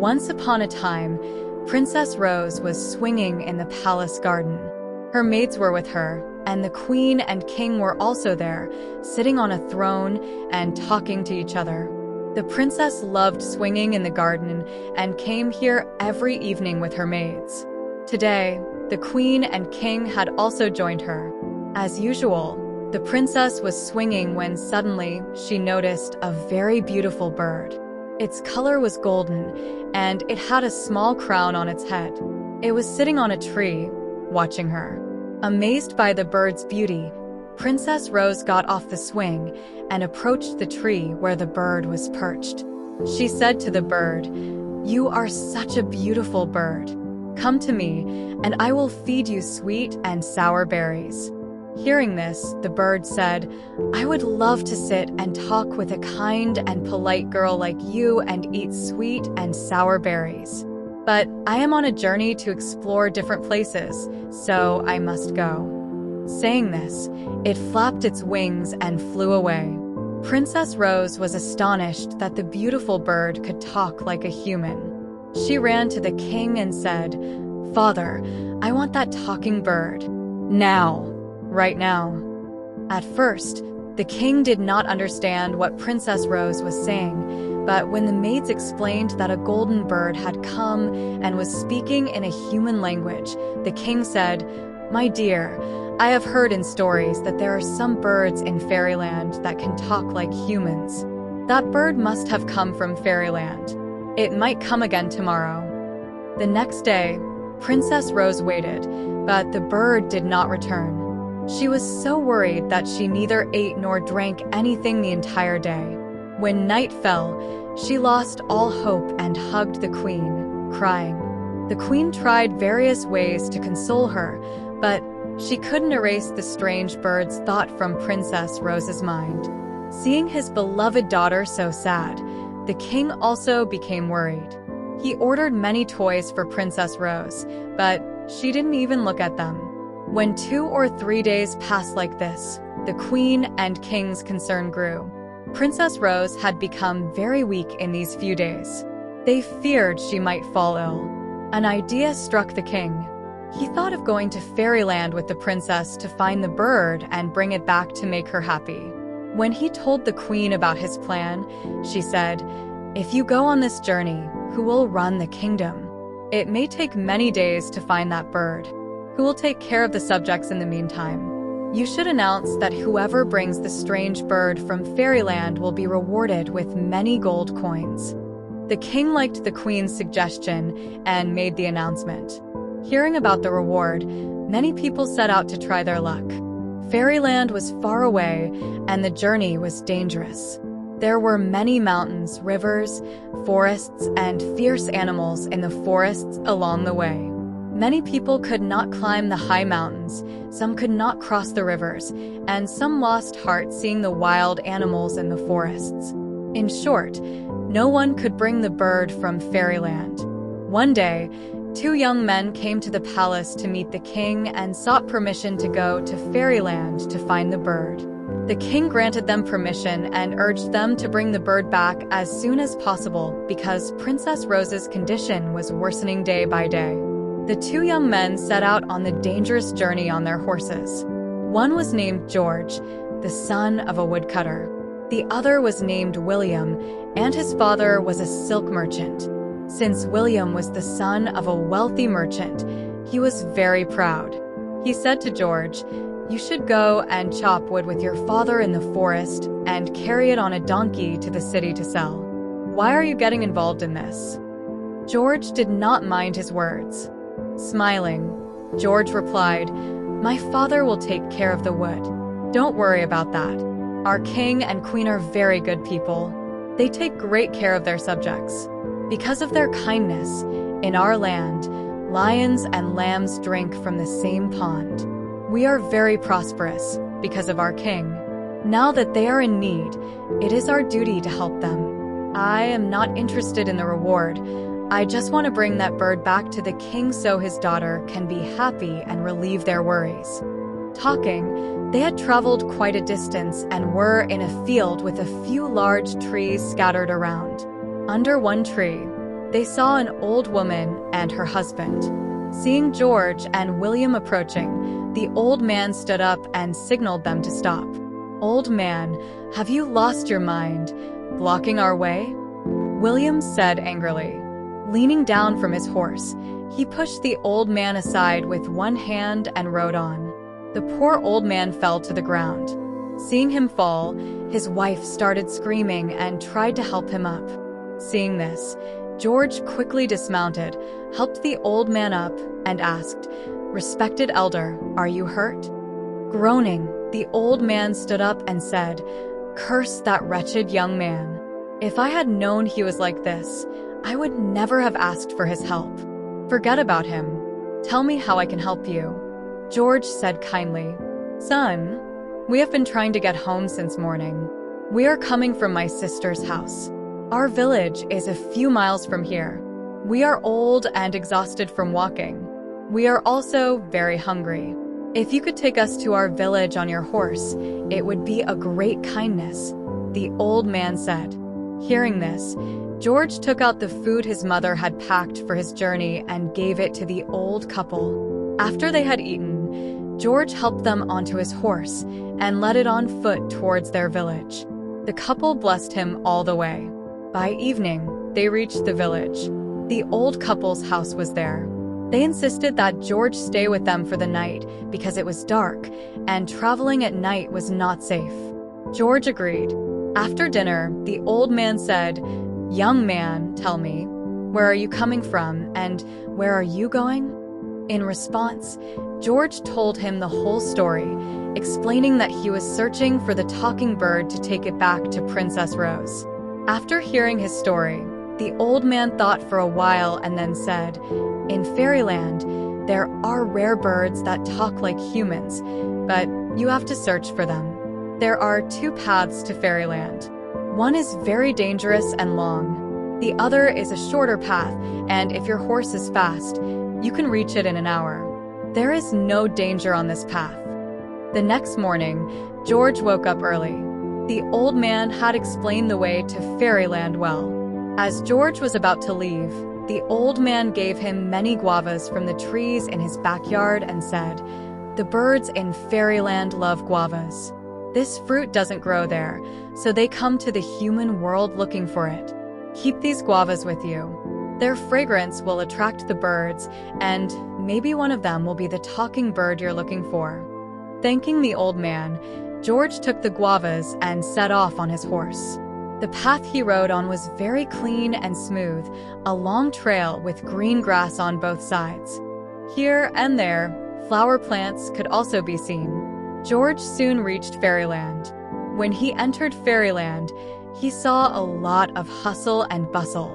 Once upon a time, Princess Rose was swinging in the palace garden. Her maids were with her, and the queen and king were also there, sitting on a throne and talking to each other. The princess loved swinging in the garden and came here every evening with her maids. Today, the queen and king had also joined her. As usual, the princess was swinging when suddenly she noticed a very beautiful bird. Its color was golden, and it had a small crown on its head. It was sitting on a tree, watching her. Amazed by the bird's beauty, Princess Rose got off the swing and approached the tree where the bird was perched. She said to the bird, "You are such a beautiful bird. Come to me, and I will feed you sweet and sour berries." Hearing this, the bird said, "I would love to sit and talk with a kind and polite girl like you and eat sweet and sour berries. But I am on a journey to explore different places, so I must go." Saying this, it flapped its wings and flew away. Princess Rose was astonished that the beautiful bird could talk like a human. She ran to the king and said, "Father, I want that talking bird. Now. Right now." At first, the king did not understand what Princess Rose was saying, but when the maids explained that a golden bird had come and was speaking in a human language, the king said, "My dear, I have heard in stories that there are some birds in fairyland that can talk like humans. That bird must have come from fairyland. It might come again tomorrow." The next day, Princess Rose waited, but the bird did not return. She was so worried that she neither ate nor drank anything the entire day. When night fell, she lost all hope and hugged the queen, crying. The queen tried various ways to console her, but she couldn't erase the strange bird's thought from Princess Rose's mind. Seeing his beloved daughter so sad, the king also became worried. He ordered many toys for Princess Rose, but she didn't even look at them. When 2 or 3 days passed like this, the queen and king's concern grew. Princess Rose had become very weak in these few days. They feared she might fall ill. An idea struck the king. He thought of going to fairyland with the princess to find the bird and bring it back to make her happy. When he told the queen about his plan, she said, "If you go on this journey, who will run the kingdom? It may take many days to find that bird. Who will take care of the subjects in the meantime? You should announce that whoever brings the strange bird from fairyland will be rewarded with many gold coins." The king liked the queen's suggestion and made the announcement. Hearing about the reward, many people set out to try their luck. Fairyland was far away, and the journey was dangerous. There were many mountains, rivers, forests, and fierce animals in the forests along the way. Many people could not climb the high mountains, some could not cross the rivers, and some lost heart seeing the wild animals in the forests. In short, no one could bring the bird from fairyland. One day, 2 young men came to the palace to meet the king and sought permission to go to fairyland to find the bird. The king granted them permission and urged them to bring the bird back as soon as possible because Princess Rose's condition was worsening day by day. The 2 young men set out on the dangerous journey on their horses. One was named George, the son of a woodcutter. The other was named William, and his father was a silk merchant. Since William was the son of a wealthy merchant, he was very proud. He said to George, "You should go and chop wood with your father in the forest and carry it on a donkey to the city to sell. Why are you getting involved in this?" George did not mind his words. Smiling, George replied, "My father will take care of the wood. Don't worry about that. Our king and queen are very good people. They take great care of their subjects. Because of their kindness, in our land, lions and lambs drink from the same pond. We are very prosperous because of our king. Now that they are in need, it is our duty to help them. I am not interested in the reward. I just want to bring that bird back to the king so his daughter can be happy and relieve their worries." Talking, they had traveled quite a distance and were in a field with a few large trees scattered around. Under one tree, They saw an old woman and her husband. Seeing George and William approaching, the old man stood up and signaled them to stop. "Old man, have you lost your mind? Blocking our way?" William said angrily. Leaning down from his horse, he pushed the old man aside with one hand and rode on. The poor old man fell to the ground. Seeing him fall, his wife started screaming and tried to help him up. Seeing this, George quickly dismounted, helped the old man up, and asked, "Respected elder, are you hurt?" Groaning, the old man stood up and said, "Curse that wretched young man. If I had known he was like this, I would never have asked for his help. Forget about him. Tell me how I can help you." George said kindly, "Son, we have been trying to get home since morning. We are coming from my sister's house. Our village is a few miles from here. We are old and exhausted from walking. We are also very hungry. If you could take us to our village on your horse, it would be a great kindness," the old man said. Hearing this, George took out the food his mother had packed for his journey and gave it to the old couple. After they had eaten, George helped them onto his horse and led it on foot towards their village. The couple blessed him all the way. By evening, they reached the village. The old couple's house was there. They insisted that George stay with them for the night because it was dark and traveling at night was not safe. George agreed. After dinner, the old man said, "Young man, tell me, where are you coming from and where are you going?" In response, George told him the whole story, explaining that he was searching for the talking bird to take it back to Princess Rose. After hearing his story, the old man thought for a while and then said, "In fairyland, there are rare birds that talk like humans, but you have to search for them. There are 2 paths to fairyland. One is very dangerous and long. The other is a shorter path, and if your horse is fast, you can reach it in an hour. There is no danger on this path." The next morning, George woke up early. The old man had explained the way to fairyland well. As George was about to leave, the old man gave him many guavas from the trees in his backyard and said, "The birds in fairyland love guavas. This fruit doesn't grow there, so they come to the human world looking for it. Keep these guavas with you. Their fragrance will attract the birds, and maybe one of them will be the talking bird you're looking for." Thanking the old man, George took the guavas and set off on his horse. The path he rode on was very clean and smooth, a long trail with green grass on both sides. Here and there, flower plants could also be seen. George soon reached fairyland. When he entered fairyland, he saw a lot of hustle and bustle.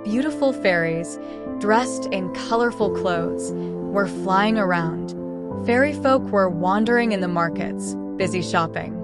Beautiful fairies, dressed in colorful clothes, were flying around. Fairy folk were wandering in the markets, busy shopping.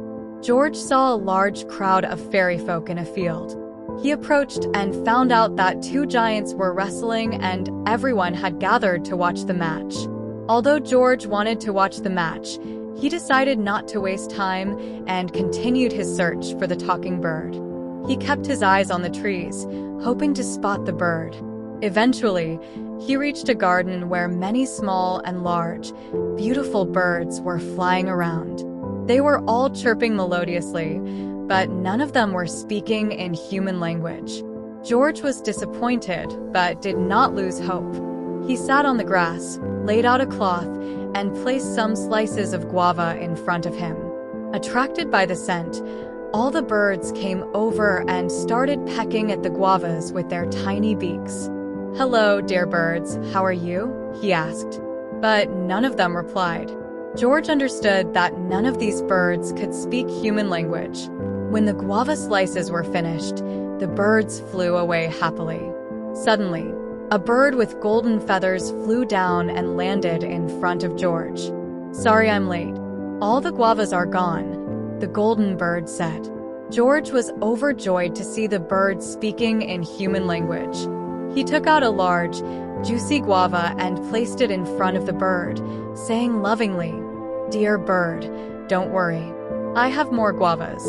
George saw a large crowd of fairy folk in a field. He approached and found out that 2 giants were wrestling and everyone had gathered to watch the match. Although George wanted to watch the match, he decided not to waste time and continued his search for the talking bird. He kept his eyes on the trees, hoping to spot the bird. Eventually, he reached a garden where many small and large, beautiful birds were flying around. They were all chirping melodiously, but none of them were speaking in human language. George was disappointed, but did not lose hope. He sat on the grass, laid out a cloth, and placed some slices of guava in front of him. Attracted by the scent, all the birds came over and started pecking at the guavas with their tiny beaks. "Hello, dear birds, how are you?" he asked. But none of them replied. George understood that none of these birds could speak human language. When the guava slices were finished, the birds flew away happily. Suddenly, a bird with golden feathers flew down and landed in front of George. "Sorry I'm late. All the guavas are gone," the golden bird said. George was overjoyed to see the bird speaking in human language. He took out a large, juicy guava and placed it in front of the bird, saying lovingly, "Dear bird, don't worry. I have more guavas."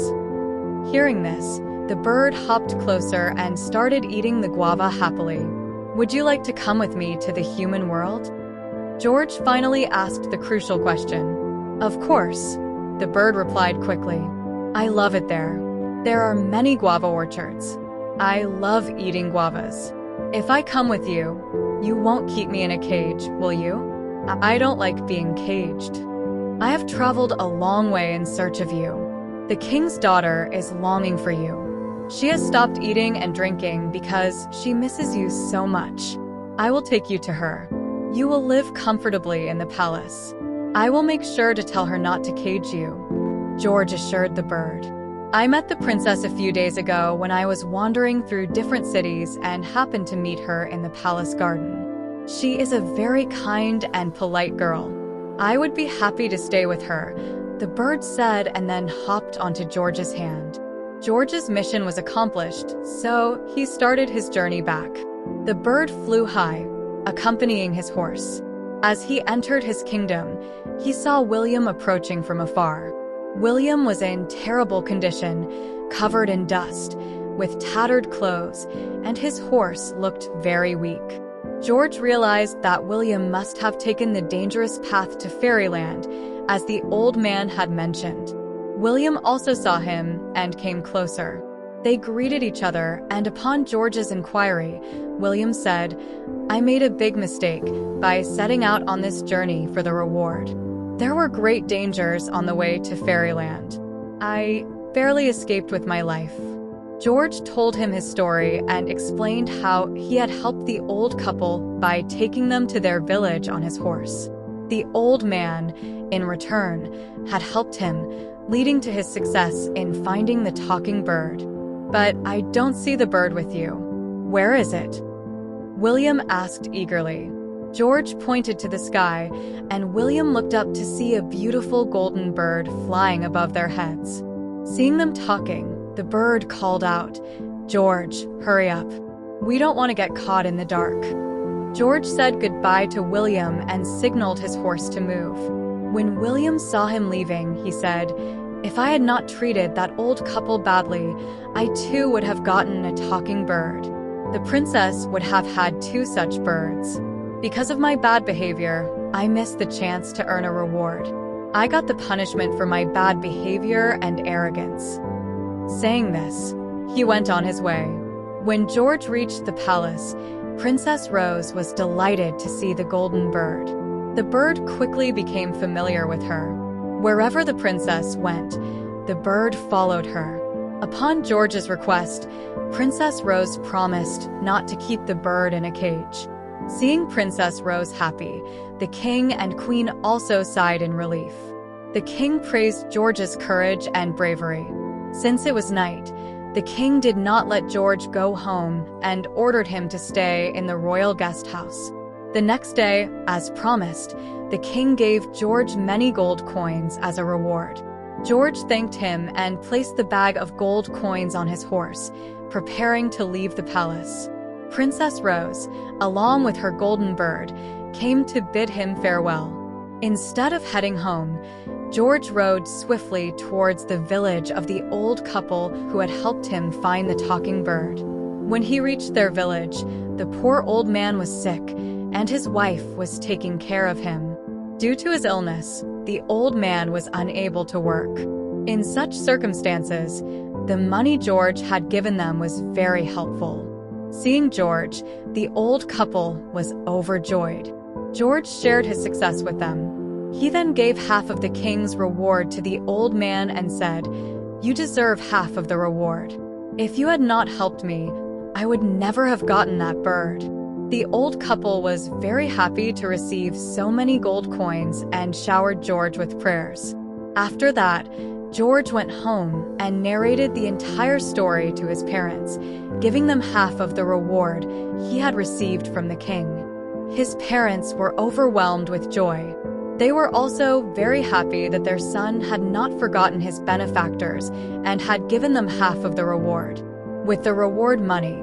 Hearing this, the bird hopped closer and started eating the guava happily. Would you like to come with me to the human world? George finally asked the crucial question. Of course, the bird replied quickly. I love it there. There are many guava orchards. I love eating guavas. If I come with you, you won't keep me in a cage, will you? I don't like being caged. I have traveled a long way in search of you. The king's daughter is longing for you. She has stopped eating and drinking because she misses you so much. I will take you to her. You will live comfortably in the palace. I will make sure to tell her not to cage you, George assured the bird. I met the princess a few days ago when I was wandering through different cities and happened to meet her in the palace garden. She is a very kind and polite girl. I would be happy to stay with her, the bird said and then hopped onto George's hand. George's mission was accomplished, so he started his journey back. The bird flew high, accompanying his horse. As he entered his kingdom, he saw William approaching from afar. William was in terrible condition, covered in dust, with tattered clothes, and his horse looked very weak. George realized that William must have taken the dangerous path to fairyland, as the old man had mentioned. William also saw him and came closer. They greeted each other, and upon George's inquiry, William said, I made a big mistake by setting out on this journey for the reward. There were great dangers on the way to fairyland. I barely escaped with my life. George told him his story and explained how he had helped the old couple by taking them to their village on his horse. The old man, in return, had helped him, leading to his success in finding the talking bird. But I don't see the bird with you. Where is it? William asked eagerly. George pointed to the sky, and William looked up to see a beautiful golden bird flying above their heads. Seeing them talking, the bird called out, George, hurry up. We don't want to get caught in the dark. George said goodbye to William and signaled his horse to move. When William saw him leaving, he said, If I had not treated that old couple badly, I too would have gotten a talking bird. The princess would have had 2 such birds. Because of my bad behavior, I missed the chance to earn a reward. I got the punishment for my bad behavior and arrogance. Saying this, he went on his way. When George reached the palace, Princess Rose was delighted to see the golden bird. The bird quickly became familiar with her. Wherever the princess went, the bird followed her. Upon George's request, Princess Rose promised not to keep the bird in a cage. Seeing Princess Rose happy, the king and queen also sighed in relief. The king praised George's courage and bravery. Since it was night, the king did not let George go home and ordered him to stay in the royal guest house. The next day, as promised, the king gave George many gold coins as a reward. George thanked him and placed the bag of gold coins on his horse, preparing to leave the palace. Princess Rose, along with her golden bird, came to bid him farewell. Instead of heading home, George rode swiftly towards the village of the old couple who had helped him find the talking bird. When he reached their village, the poor old man was sick, and his wife was taking care of him. Due to his illness, the old man was unable to work. In such circumstances, the money George had given them was very helpful. Seeing George, the old couple was overjoyed. George shared his success with them. He then gave half of the king's reward to the old man and said, "You deserve half of the reward. If you had not helped me, I would never have gotten that bird." The old couple was very happy to receive so many gold coins and showered George with prayers. After that, George went home and narrated the entire story to his parents, giving them half of the reward he had received from the king. His parents were overwhelmed with joy. They were also very happy that their son had not forgotten his benefactors and had given them half of the reward. With the reward money,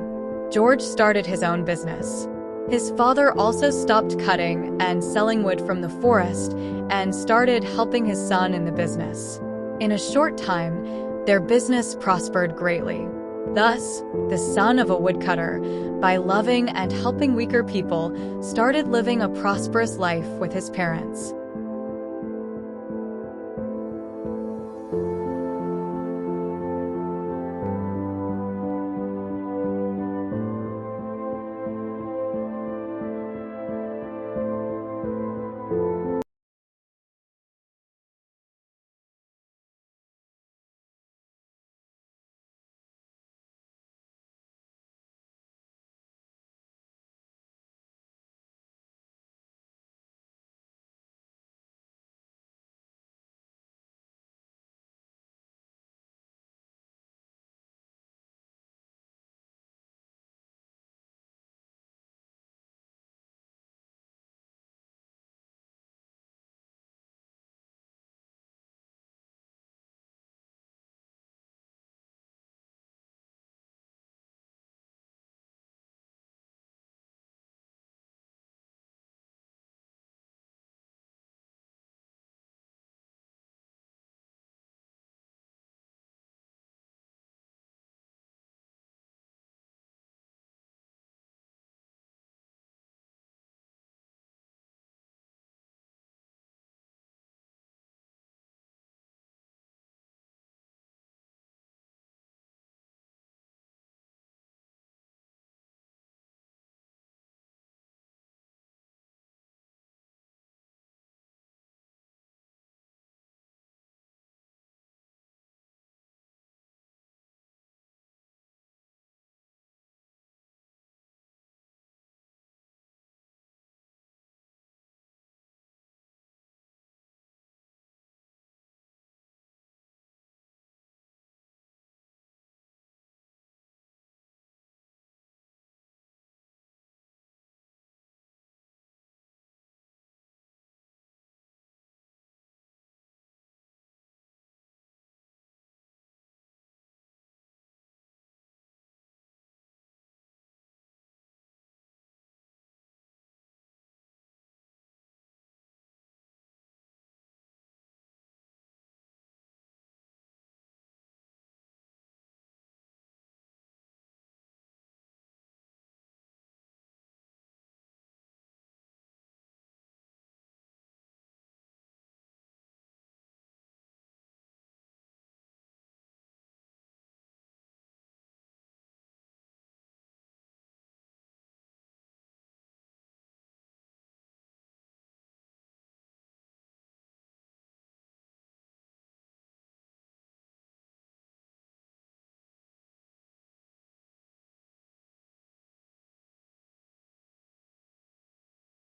George started his own business. His father also stopped cutting and selling wood from the forest and started helping his son in the business. In a short time, their business prospered greatly. Thus, the son of a woodcutter, by loving and helping weaker people, started living a prosperous life with his parents.